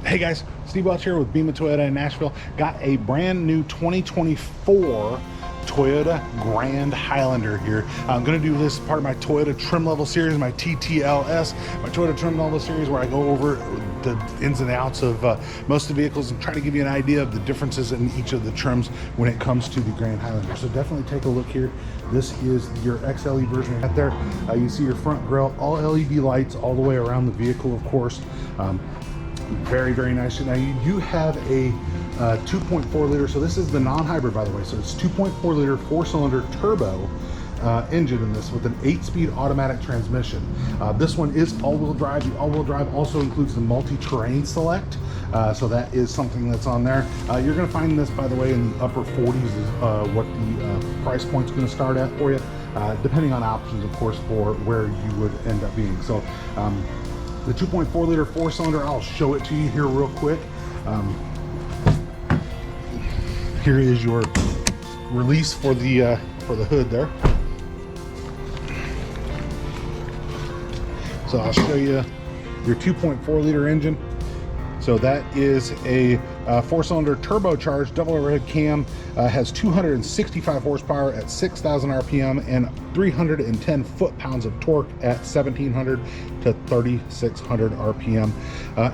Hey guys, Steve Welch here with Beaman Toyota in Nashville. Got a brand new 2024 Toyota Grand Highlander here. I'm going to do this part of my Toyota Trim Level series, my TTLS, my Toyota Trim Level series, where I go over the ins and outs of most of the vehicles and try to give you an idea of the differences in each of the trims when it comes to the Grand Highlander. So definitely take a look here. This is your XLE version right there. You see your front grille, all LED lights all the way around the vehicle, of course. Very, very nice. Now you do have a 2.4 liter, so this is the non-hybrid, by the way. So it's 2.4 liter 4-cylinder turbo engine in this with an 8-speed automatic transmission. This one is all-wheel drive. The all-wheel drive also includes the multi-terrain select, so that is something that's on there. You're going to find this, by the way, in the upper 40s is what the price point's going to start at for you, depending on options, of course, for where you would end up being. So the 2.4 liter 4-cylinder, I'll show it to you here real quick. Here is your release for the hood there. So I'll show you your 2.4 liter engine. So that is a 4-cylinder turbocharged double overhead cam, has 265 horsepower at 6,000 RPM and 310 foot-pounds of torque at 1,700 to 3,600 RPM.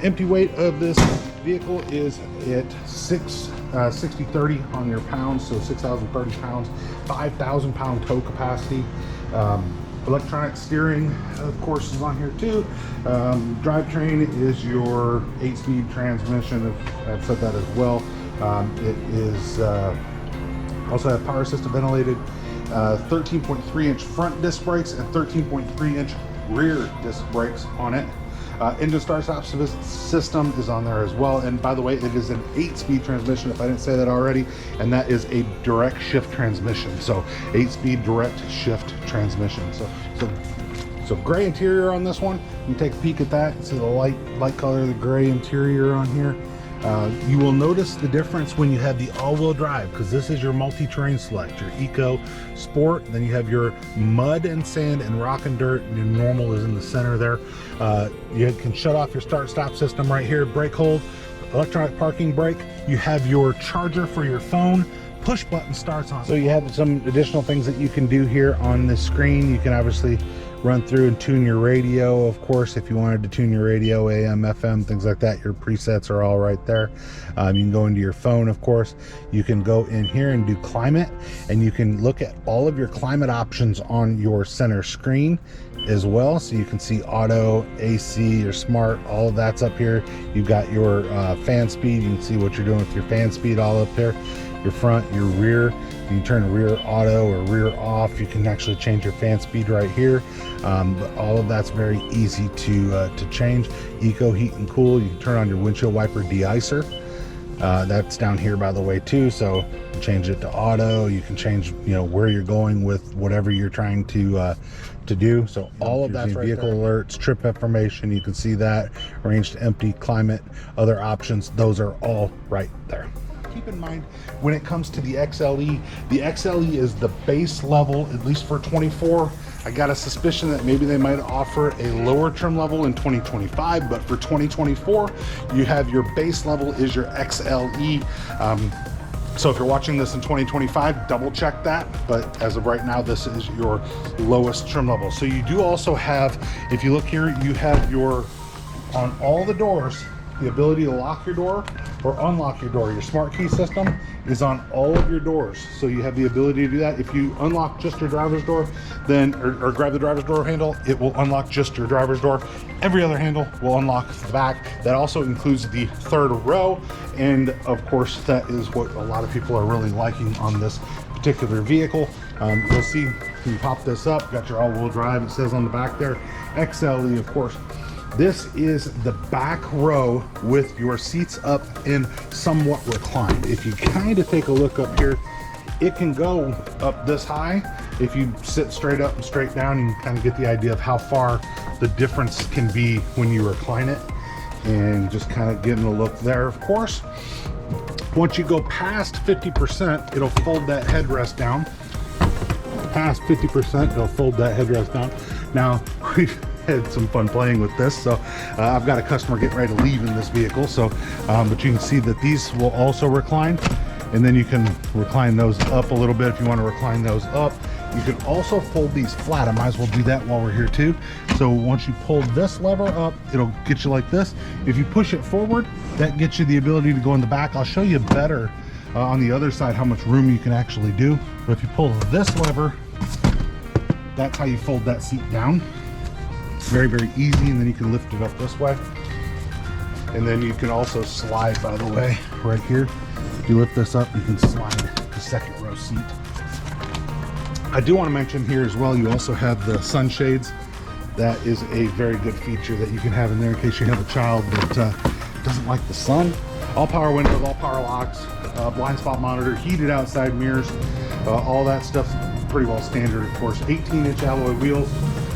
Empty weight of this vehicle is at 60/30 on your pounds, so 6,030 pounds, 5,000 pound tow capacity. Electronic steering, of course, is on here too. Drivetrain is your 8-speed transmission. I've said that as well. It is also have power assisted ventilated 13.3-inch front disc brakes and 13.3-inch rear disc brakes on it. Engine start-stop system is on there as well, and by the way, it is an 8-speed transmission, if I didn't say that already, and that is a direct shift transmission. So 8-speed direct shift transmission. So gray interior on this one. You can take a peek at that. See the light color of the gray interior on here. You will notice the difference when you have the all-wheel drive, because this is your multi-terrain select, your Eco Sport. Then you have your mud and sand and rock and dirt. Your normal is in the center there. You can shut off your start-stop system right here, brake hold, electronic parking brake. You have your charger for your phone. Push button starts on. So you have some additional things that you can do here on the screen. You can obviously run through and tune your radio, of course, if you wanted to tune your radio, AM, FM, things like that. Your presets are all right there. You can go into your phone, of course. You can go in here and do climate, and you can look at all of your climate options on your center screen as well. So you can see auto, AC, your smart, all of that's up here. You've got your fan speed. You can see what you're doing with your fan speed all up there. Your front, your rear. You can turn rear auto or rear off. You can actually change your fan speed right here. But all of that's very easy to change. Eco heat and cool. You can turn on your windshield wiper de-icer. That's down here, by the way, too. So you can change it to auto. You can change, where you're going with whatever you're trying to do. So all of that's right there. Vehicle alerts, trip information. You can see that. Range to empty, climate, other options. Those are all right there. Keep in mind, when it comes to the XLE is the base level, at least for 24. I got a suspicion that maybe they might offer a lower trim level in 2025, but for 2024, you have your base level is your XLE. So if you're watching this in 2025, double check that. But as of right now, this is your lowest trim level. So you do also have, if you look here, you have your, on all the doors, the ability to lock your door or unlock your door. Your smart key system is on all of your doors, so you have the ability to do that. If you unlock just your driver's door, then or grab the driver's door handle, it will unlock just your driver's door. Every other handle will unlock the back. That also includes the third row, and of course that is what a lot of people are really liking on this particular vehicle. You'll see when you pop this up, got your all-wheel drive. It says on the back there XLE, of course. This is the back row with your seats up and somewhat reclined. If you kind of take a look up here, it can go up this high. If you sit straight up and straight down, you can kind of get the idea of how far the difference can be when you recline it, and just kind of getting a look there. Of course, once you go past 50%, it'll fold that headrest down. Past 50%, it'll fold that headrest down. Now, had some fun playing with this. So I've got a customer getting ready to leave in this vehicle. So, but you can see that these will also recline, and then you can recline those up a little bit if you want to recline those up. You can also fold these flat. I might as well do that while we're here too. So once you pull this lever up, it'll get you like this. If you push it forward, that gets you the ability to go in the back. I'll show you better on the other side how much room you can actually do. But if you pull this lever, that's how you fold that seat down. It's very, very easy, and then you can lift it up this way. And then you can also slide, by the way, right here. If you lift this up, you can slide the second row seat. I do want to mention here as well, you also have the sunshades. That is a very good feature that you can have in there in case you have a child that doesn't like the sun. All power windows, all power locks, blind spot monitor, heated outside mirrors, all that stuff's pretty well standard, of course. 18-inch alloy wheels,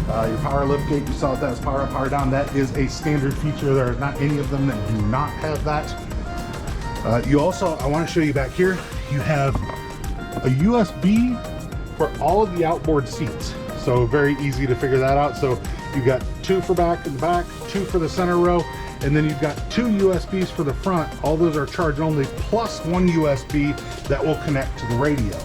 your power liftgate, you saw that was power up, power down. That is a standard feature. There are not any of them that do not have that. You also, I want to show you back here, you have a USB for all of the outboard seats. So very easy to figure that out. So you've got 2 for back and back, 2 for the center row, and then you've got 2 USBs for the front. All those are charge only, plus 1 USB that will connect to the radio.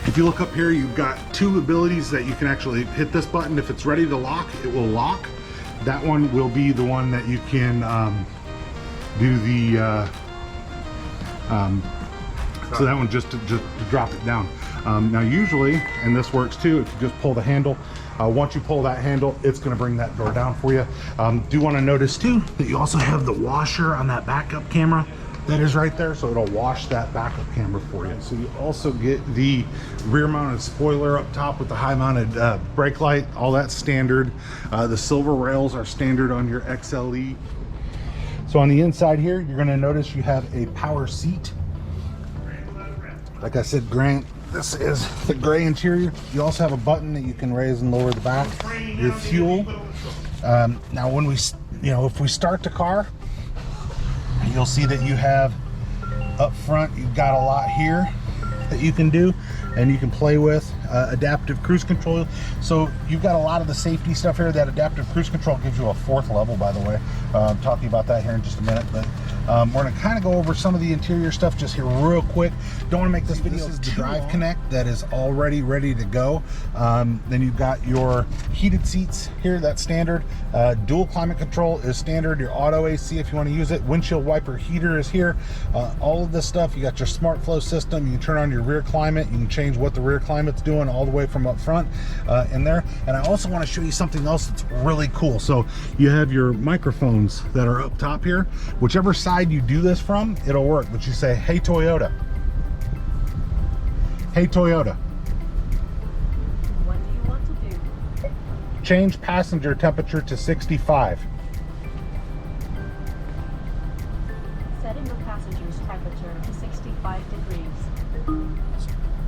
If you look up here, you've got 2 abilities that you can actually hit this button. If it's ready to lock, it will lock. That one will be the one that you can do the, so that one just to drop it down. Now usually, and this works too, if you just pull the handle, once you pull that handle, it's going to bring that door down for you. Do want to notice too that you also have the washer on that backup camera that is right there, so it'll wash that backup camera for you. So you also get the rear mounted spoiler up top with the high mounted brake light, all that's standard. The silver rails are standard on your XLE. So on the inside here, you're going to notice you have a power seat. Like I said, Grant, this is the gray interior. You also have a button that you can raise and lower the back. Your fuel. Now when we, if we start the car, you'll see that you have up front, you've got a lot here that you can do and you can play with. Adaptive cruise control. So you've got a lot of the safety stuff here. That adaptive cruise control gives you a 4th level, by the way. I'm talking about that here in just a minute, but we're going to kind of go over some of the interior stuff just here real quick. Don't want to make this video. This is the Drive Connect that is already ready to go. Then you've got your heated seats here, that's standard. Dual climate control is standard. Your auto AC if you want to use it. Windshield wiper heater is here. All of this stuff. You got your smart flow system. You can turn on your rear climate. You can change what the rear climate's doing all the way from up front in there. And I also want to show you something else that's really cool. So you have your microphones that are up top here. Whichever side you do this from, it'll work. But you say, "Hey Toyota, hey Toyota, what do you want to do? Change passenger temperature to 65. Setting the passenger's temperature to 65 degrees.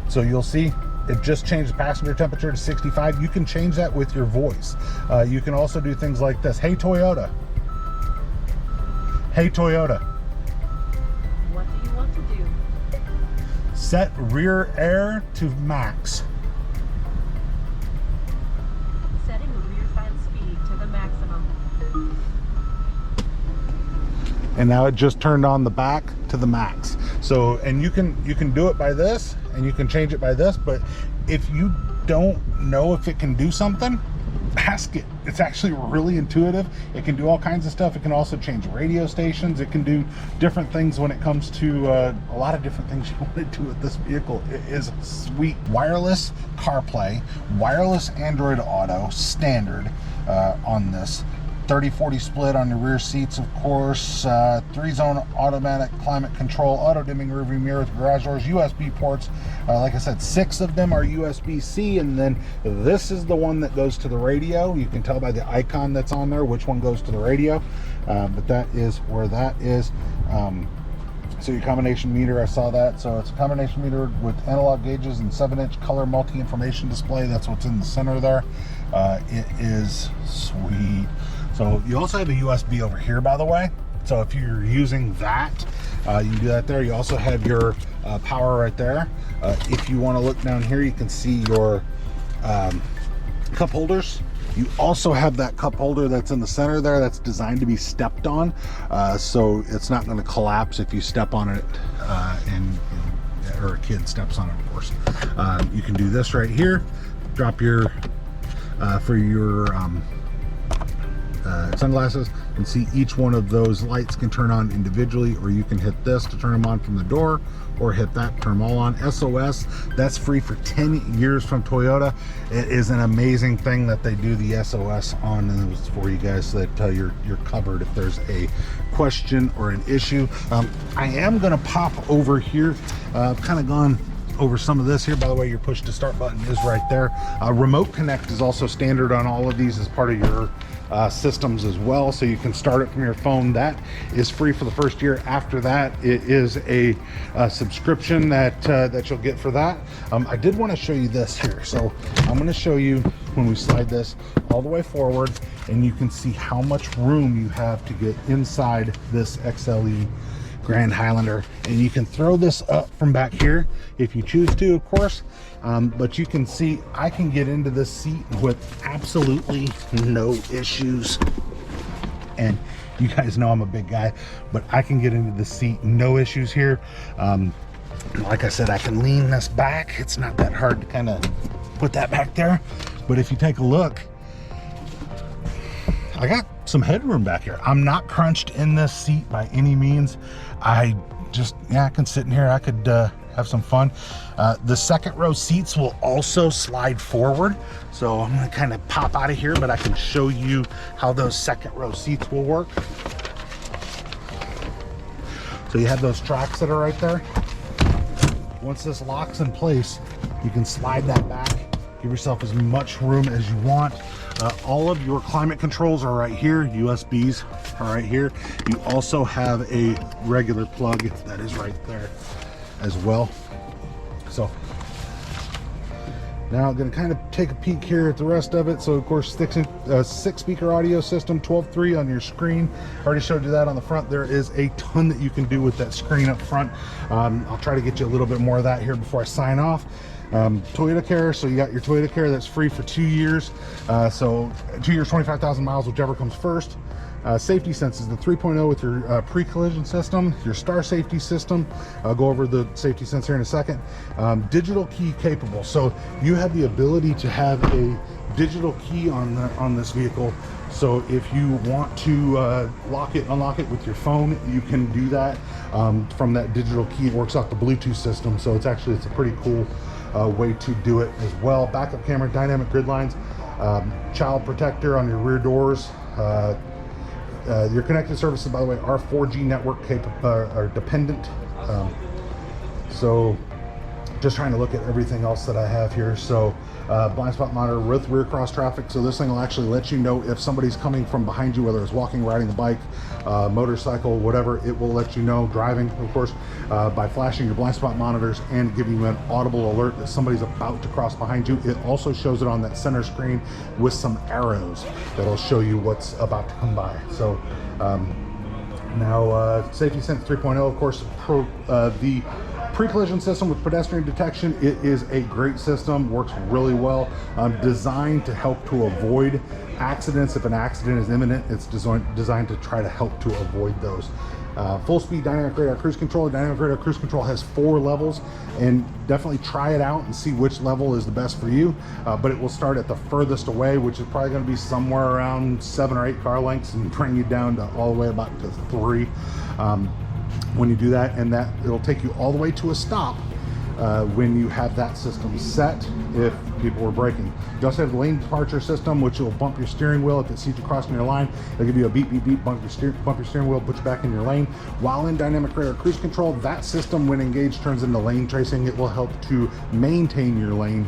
So you'll see it just changed the passenger temperature to 65. You can change that with your voice. You can also do things like this. "Hey Toyota, hey Toyota, What do you want to do? set rear air to max." Setting the rear fan speed to the maximum. And now it just turned on the back to the max. So, and you can do it by this, and you can change it by this, but if you don't know if it can do something, ask it. It's actually really intuitive. It can do all kinds of stuff. It can also change radio stations. It can do different things when it comes to a lot of different things you want to do with this vehicle. It is sweet. Wireless CarPlay, wireless Android Auto, standard on this. 30-40 split on your rear seats, of course. 3-zone automatic climate control, auto dimming rearview mirror with garage doors, USB ports. Like I said, 6 of them are USB-C, and then this is the one that goes to the radio. You can tell by the icon that's on there which one goes to the radio, but that is where that is. So your combination meter, I saw that. So it's a combination meter with analog gauges and 7-inch color multi-information display. That's what's in the center there. It is sweet. So you also have a USB over here, by the way. So if you're using that, you can do that there. You also have your power right there. If you want to look down here, you can see your cup holders. You also have that cup holder that's in the center there that's designed to be stepped on, so it's not going to collapse if you step on it or a kid steps on it, of course. You can do this right here, drop your for your sunglasses, and see each one of those lights can turn on individually, or you can hit this to turn them on from the door, or hit that to turn them all on. SOS, that's free for 10 years from Toyota. It is an amazing thing that they do the SOS on, and it's for you guys so that you're covered if there's a question or an issue. I am gonna pop over here, kind of gone over some of this here. By the way, your push to start button is right there. Remote connect is also standard on all of these as part of your systems as well, so you can start it from your phone. That is free for the first year. After that, it is a subscription that you'll get for that. I did want to show you this here, so I'm going to show you when we slide this all the way forward, and you can see how much room you have to get inside this XLE Grand Highlander. And you can throw this up from back here if you choose to, of course, but you can see I can get into this seat with absolutely no issues. And you guys know I'm a big guy, but I can get into the seat, no issues here. Like I said, I can lean this back. It's not that hard to kind of put that back there, but if you take a look, I got some headroom back here. I'm not crunched in this seat by any means. I can sit in here. I could have some fun. The second row seats will also slide forward. So I'm gonna kind of pop out of here, but I can show you how those second row seats will work. So you have those tracks that are right there. Once this locks in place, you can slide that back. Give yourself as much room as you want. All of your climate controls are right here. USBs are right here. You also have a regular plug that is right there as well. So now I'm going to kind of take a peek here at the rest of it. So of course, 6-speaker audio system, 12.3 on your screen. I already showed you that on the front. There is a ton that you can do with that screen up front. I'll try to get you a little bit more of that here before I sign off. Toyota Care, so you got your Toyota Care that's free for 2 years. So 2 years, 25,000 miles, whichever comes first. Safety senses, the 3.0 with your pre-collision system, your star safety system. I'll go over the safety sense here in a second. Digital key capable, so you have the ability to have a digital key on this vehicle. So if you want to lock it, unlock it with your phone, you can do that from that digital key. It works off the Bluetooth system, so it's a pretty cool way to do it as well. Backup camera, dynamic grid lines, child protector on your rear doors. Your connected services, by the way, are 4G network are dependent. So just trying to look at everything else that I have here. So blind spot monitor with rear cross traffic. So this thing will actually let you know if somebody's coming from behind you, whether it's walking, riding the bike, motorcycle, whatever. It will let you know, driving, of course, by flashing your blind spot monitors and giving you an audible alert that somebody's about to cross behind you. It also shows it on that center screen with some arrows that'll show you what's about to come by. So now Safety Sense 3.0, of course, the pre-collision system with pedestrian detection. It is a great system, works really well, designed to help to avoid accidents. If an accident is imminent, it's designed to try to help to avoid those. Full speed dynamic radar cruise control. Dynamic radar cruise control has 4 levels, and definitely try it out and see which level is the best for you. But it will start at the furthest away, which is probably going to be somewhere around 7 or 8 car lengths, and bring you down to all the way about to 3. When you do that, and that it'll take you all the way to a stop when you have that system set if people were braking. You also have the lane departure system, which will bump your steering wheel if it sees you crossing your line. It'll give you a beep beep beep, bump your steering wheel, put you back in your lane. While in dynamic radar cruise control, that system, when engaged, turns into lane tracing. It will help to maintain your lane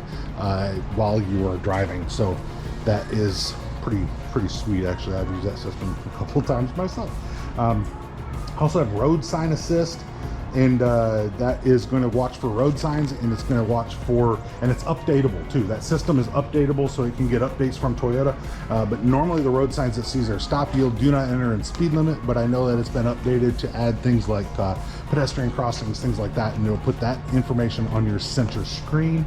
while you are driving. So that is pretty sweet. Actually, I've used that system a couple times myself. Also have road sign assist, and that is going to watch for road signs, and it's going to watch for, and it's updatable too. That system is updatable, so it can get updates from Toyota. But normally the road signs it sees are stop, yield, do not enter, and speed limit. But I know that it's been updated to add things like pedestrian crossings, things like that, and it'll put that information on your center screen.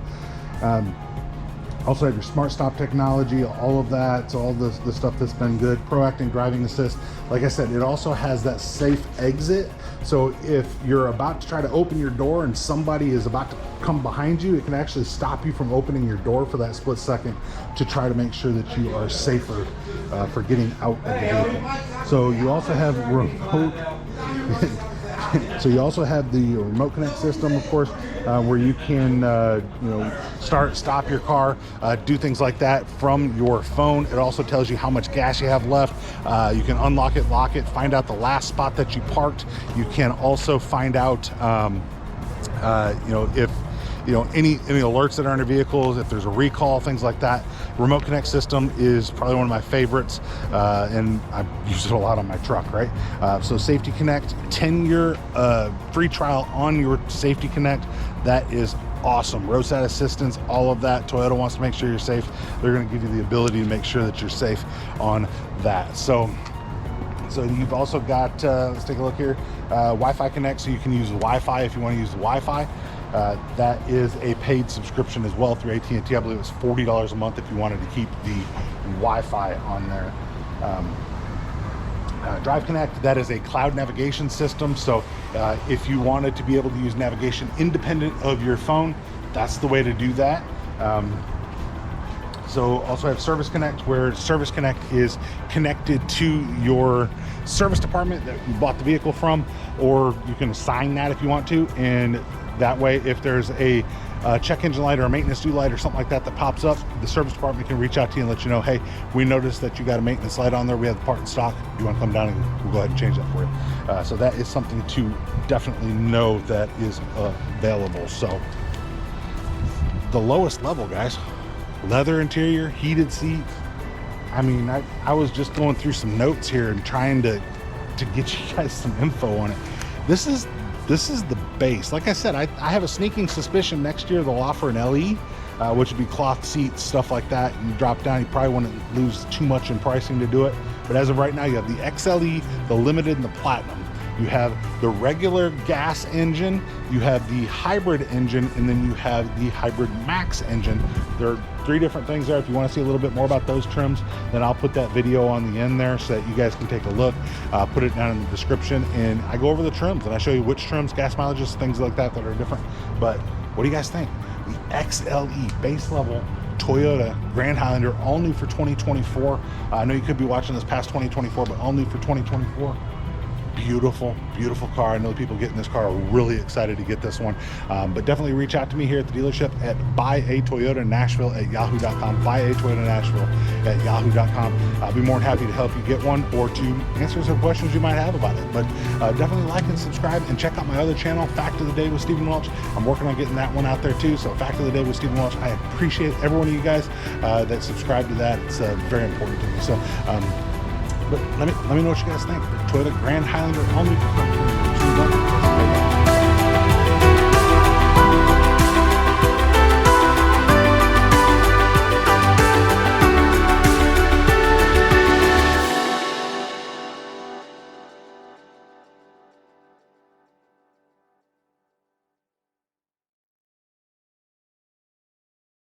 Also have your smart stop technology, all of that. So all the stuff that's been good. Proactive driving assist. Like I said, it also has that safe exit. So if you're about to try to open your door and somebody is about to come behind you, it can actually stop you from opening your door for that split second to try to make sure that you are safer for getting out of the vehicle. So you also have remote. So you also have the remote connect system, of course, where you can you know, stop your car, do things like that from your phone. It also tells you how much gas you have left. You can unlock it, lock it, find out the last spot that you parked. You can also find out you know, if any alerts that are in your vehicles, if there's a recall, things like that. Remote connect system is probably one of my favorites, and I use it a lot on my truck, right? So Safety Connect, 10-year free trial on your Safety Connect. That is awesome. Roadside assistance, all of that. Toyota wants to make sure you're safe. They're going to give you the ability to make sure that you're safe on that. So you've also got, let's take a look here, Wi-Fi Connect, so you can use Wi-Fi if you want to use the Wi-Fi. That is a paid subscription as well through AT&T. I believe it was $40 a month if you wanted to keep the Wi-Fi on there. Drive Connect, that is a cloud navigation system. So if you wanted to be able to use navigation independent of your phone, that's the way to do that. So also have Service Connect, where Service Connect is connected to your service department that you bought the vehicle from, or you can assign that if you want to. And that way, if there's a check engine light or a maintenance due light or something like that that pops up, the service department can reach out to you and let you know, hey, we noticed that you got a maintenance light on there. We have the part in stock. You want to come down and we'll go ahead and change that for you. So that is something to definitely know that is available. So the lowest level, guys, leather interior, heated seats. I mean, I was just going through some notes here and trying to get you guys some info on it. This is the base. Like I said, I have a sneaking suspicion next year they'll offer an LE, which would be cloth seats, stuff like that. You drop down, you probably wouldn't lose too much in pricing to do it. But as of right now, you have the XLE, the Limited, and the Platinum. You have the regular gas engine, you have the hybrid engine, and then you have the Hybrid Max engine. There are 3 different things there. If you want to see a little bit more about those trims, then I'll put that video on the end there so that you guys can take a look. Put it down in the description, and I go over the trims and I show you which trims, gas mileages, things like that are different. But what do you guys think? The XLE base level Toyota Grand Highlander, all new for 2024. I know you could be watching this past 2024, but all new for 2024. Beautiful, beautiful car. I know people getting this car are really excited to get this one. But definitely reach out to me here at the dealership at buyatoyotanashville@yahoo.com. buyatoyotanashville@yahoo.com. I'll be more than happy to help you get one or to answer some questions you might have about it. But definitely like and subscribe and check out my other channel, Fact of the Day with Stephen Welch. I'm working on getting that one out there too. So Fact of the Day with Stephen Welch. I appreciate every one of you guys that subscribe to that. It's very important to me. So but let me know what you guys think. Toyota Grand Highlander, all new.